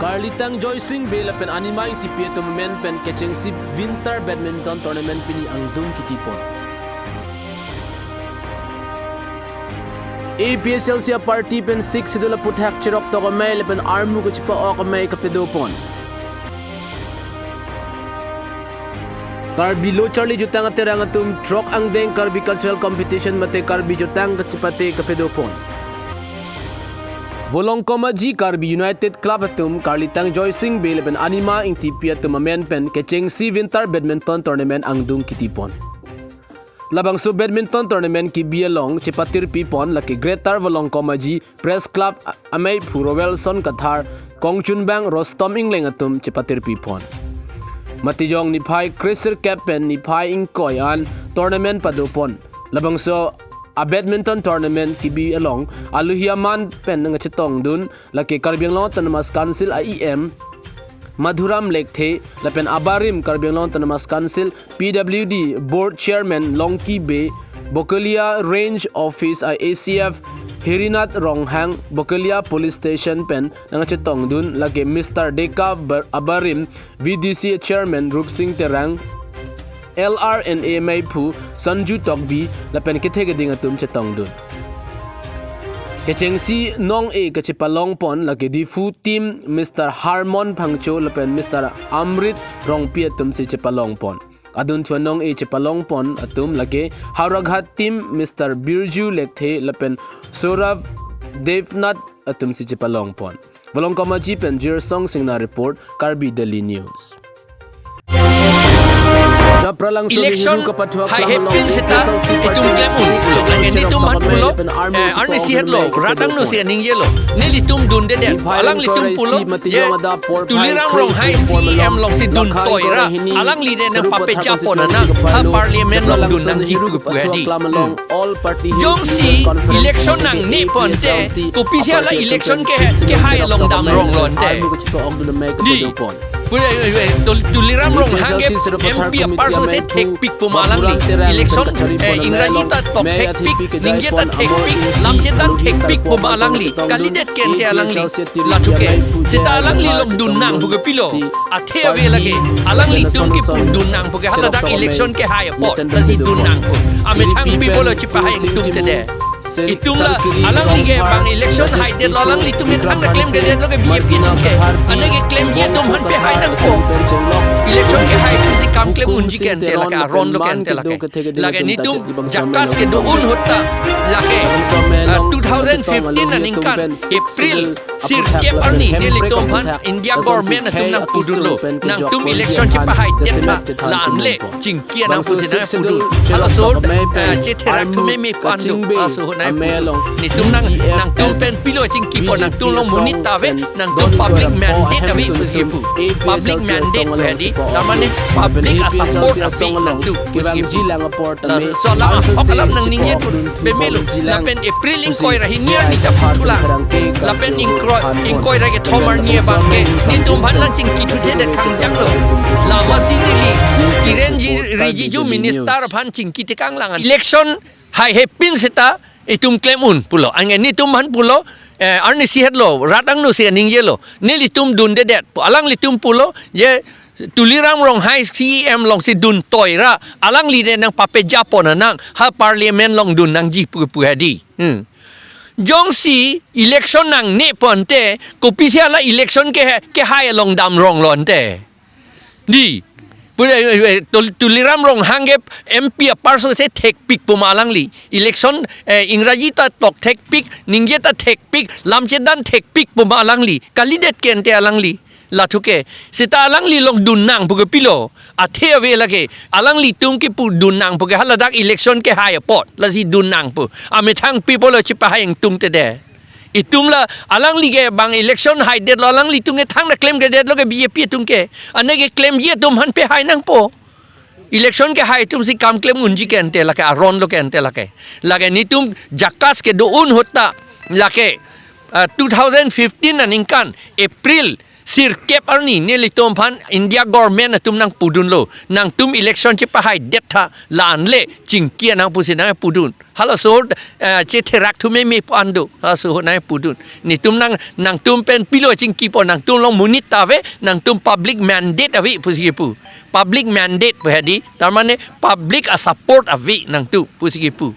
Carly Tang Joy Sing Bela pen animai tipi to men pen catching si winter badminton tournament pini ang dung kitipon. APSL siya party pen 6 sidula puthak chirok to kamay pen armu ko chipa o kamay kapedopon. Karbi lo Charlie jutang atirang atum trok ang deng Karbi cultural competition mate Karbi jutang kachipate kapedopon. Volong Komaji Karbi United Club atum Carly Tang Joy Sing Bela pen anima ing tipi atum men pen catching si winter badminton tournament ang dung kitipon. Labang su badminton tournament ki bialong chipatir pipon laki Greater Volong Komaji Press Club amay Puro Wilson Kathar Kongchun Bang Rostom Ingling atum chipatir pipon. Matijong ni Pai Chriser Captain ni Pai Ingkoy an tournament padupon. Labang so a badminton tournament kibi along aluhiaman pen nga chitong dun laki Karbiang Long Tanamas Council IEM Madhuram Lekthe lapen abarim Karbiang Long Tanamas Council PWD Board Chairman Longki Bay Bokalia Range Office ACF Hirinat Ronghang Bokalia Police Station pen nga chitong dun laki Mr. Deka Abarim VDC Chairman Rup Singh Terang LRNA Mai Phu Sanju Tokbi lapen kithe ding atum chetong dun. Kecheng si nong e kachipalong pon lagi di fu team Mr. Harmon Phangcho lapen Mr. Amrit Rongpi atum si chipalong pon. Adun chwanong e chipalong pon atum lagi Hauraghat team Mr. Birju Lekthe lapen Sorav Devnath atum si chipalong pon. Volong Komaji pen Jirsong Singna report Karbi Daily News. Election hai hepin sita itum klemun pulo ini tum han pulo arni sihat lo radang no sia ning yelo ni litum dun de alang litum pulo ye tulirang rong hai CM long si dun toira alang li de nang pape japon na ha parliament long dun nang jipu pu hadi jong si election nang ni ponte ko pisia la election ke hai long dam rong lon de di tuliram rong hangep MP parso te tek pik pumalang li election ingraji ta top tek pik ningye ta tek pik lamje ta tek pik pumalang li kalidet ken te alang li latuke sita alang li lok dunang buge pilo athe ave lage alang li tum ki pu dunang buge haladak election ke haya pot lazi dunang ame thang people chipa hai tum te de itum la alang li ge bang election hai de alang li tum thang na claim de lo ge BJP ke anege claim ye tum han pe hai nang ko election ke hai tum kam claim unji ke ante laka ron lo ke ante lake ni tum jakas ke do un hotta lake 2015 na ningkan April sir ke parni ne li tum han India government na tum nang pudun lo nang tum election chipa hai de la anle chingkia nang pusina pudun hala so che therak tu me pandu aso na ni tum nang tum pen pilo chingki po nang tum long munit tave nang tum public mandate ave pusipu public mandate hadi namane public support afi nang tu pusipu so lama okalam nang ningye bemelo lapen April ingkoy rahinia ni ta putula lapen ingkoy rage thomar nie bangke ni tum ban nang chingki thuthe de khangjang lo lama sinili kirenji rijiju minister ban chingki te kanglangan election hai hepin sita itum claim un pulo ange ni tum han pulo arni sihat lo radang no sia ning yelo ni litum dun de det alang litum pulo ye tuliram rong hai CM long si dun toira alang li de nang pape japon nang ha parliament long dun nang ji pu hadi jong si election nang ne ponte ko pisia la election ke hai long dam rong lon te di tuliram rong hangep MP parso te tek pik pumalang li election ingraji ta tok tek pik ningye ta tek pik lamche dan tek pik pumalang li kalidet ken te alang li latuke sita alang li long dunang puge pilo athe ave lage alang li tung ki pu dunang puge haladak election ke haya pot lazi dunang pu ame thang people chipa hayeng tung te de itum la alang li ge bang election hai de alang li tung thang na claim ge de lo ge BJP tung ke anege claim ye tum han pe hai nang po election ke hai tum si kam claim unji ke ante lake aron lo ke ante lake ni tum jakas ke do un hotta lake 2015 na ningkan April sirkep arni ne litom phan India government na tum nang pudun lo nang tum election che pa hai det tha lan le chingkia nang pusin nang pudun hala so che therak thu me pandu hala so nang pudun ni tum nang tum pen pilo chingki po nang tum long munit tave nang tum public mandate avi pusipu public mandate pahadi tarmane public a support avi nang tu pusipu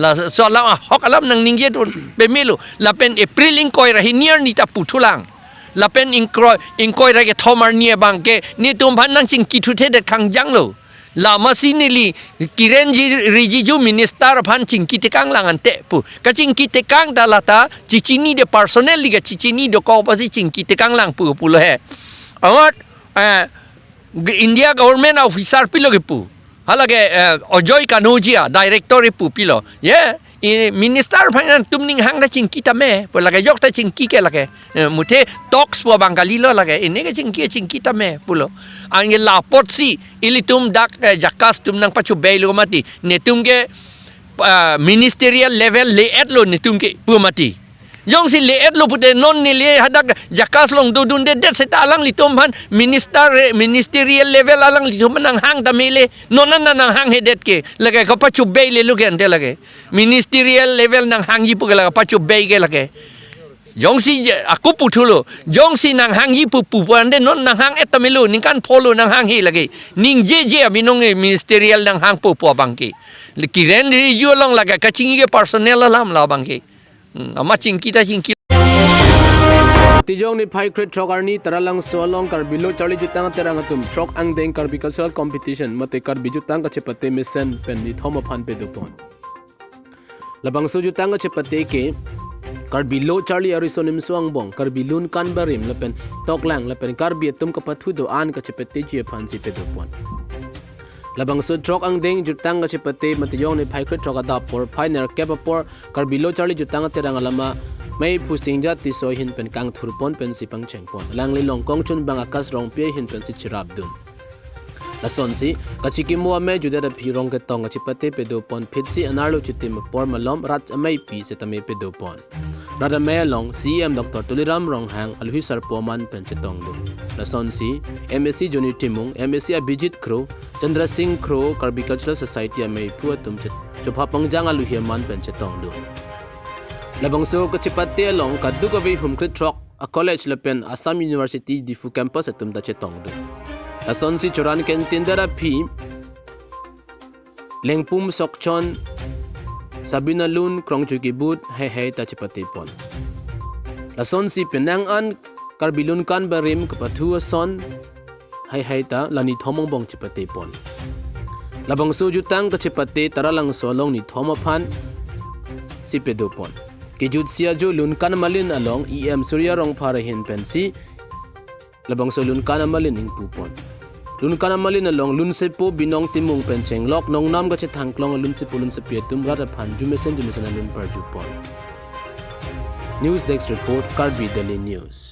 la so la hok alam nang ningye tu pemilu la pen April ingkoi rahi near ni ta putulang la pen ingkoi ra ke thomar nie bangke ni tum phan nang chingki thu the de khangjang lo la masinili Kirenji Rijiju minister phan chingki te kang lang ante pu ka chingki te kang dalata chichini de personnel liga chichini do ko pasi chingki te kang lang pu lo he awat India government officer pilo ke pu halage Ojoy Kanojia director pu pilo minister phan tumning hang da chingki ta me pu lage yok ta chingki ke lage muthe talks po bangali lo lage ine ke chingki ta me pulo ang la potsi ilitum dak jakas tum nang pachu belo mati ne tum ke ministerial level le et lo ne tum ke pu mati Jong si leet lo pute non ni le hadak jakas long dudun de det seta alang litom han ministerial level alang litom nang hang tamile nonan nang hang hedet ke lage ka pachu bay le lugen de lage ministerial level nang hang yi pu la pachu bay ke lage Jong si aku putulo jong si nang hang yi pu ande non nang hang etamilu ning kan polo nang hang hi lage ning je binong ministerial nang hang pu bangki kiren ri yo long laga kachingi ke personnel lam la bangki ama chingki Tijong ni phai kret chok arni taralang solong kar bilo charli jutang terang atum chok ang deng kar cultural competition mate kar bijutang ka chepate mission pen ni thoma phan pe dupon labang su jutang ka chepate ke kar bilo charli arisonim suang bong kar bilun kan barim lapen toklang lapen kar bi tum ka pathu do an ka chepate je phan si pe dupon labang su trok ang deng jutang ka chepate mate yong ni phai kret chok ada por final capapor kar bilo charli jutang terang alama may pusing jati so hin pen kang thurpon pen si pang chengpon langli long kong chun bang akas rong pe hin pen si chirap dun lason si kachiki muwa me juda da phirong ke tong chipate pe do pon phit si anarlo chitim por malom rat amai pi se tame pe do pon rada me long cm dr tuliram rong hang alhi sar poman pen chetong du lason si msc juni timung msc abhijit kro chandra singh kro karbi cultural society amai pu tum chet chopha pangjang alu himan pen chetong du labang so ko chipate long kaddu ko be humkrit trok a college lepen Assam University difu campus atum da chetong du ason si choran ken tindara phi lengpum sokchon sabina lun krongchu ki but he ta chipate pon ason si penang an karbilun kan barim ko pathu son he ta lani thomong bong chipate pon labang so jutang ko chipate taralang solong ni thoma phan si pedo pon Kijut siya jo lunkan malin along EM Surya rong para hin pensi labang so lunkan malin ing pupon lunkan malin along lunse po binong timung pencheng lok nong nam ka chithangklong lunse pulun se pietum rada phan jumesen lun par jupon News Desk report Karbi Daily News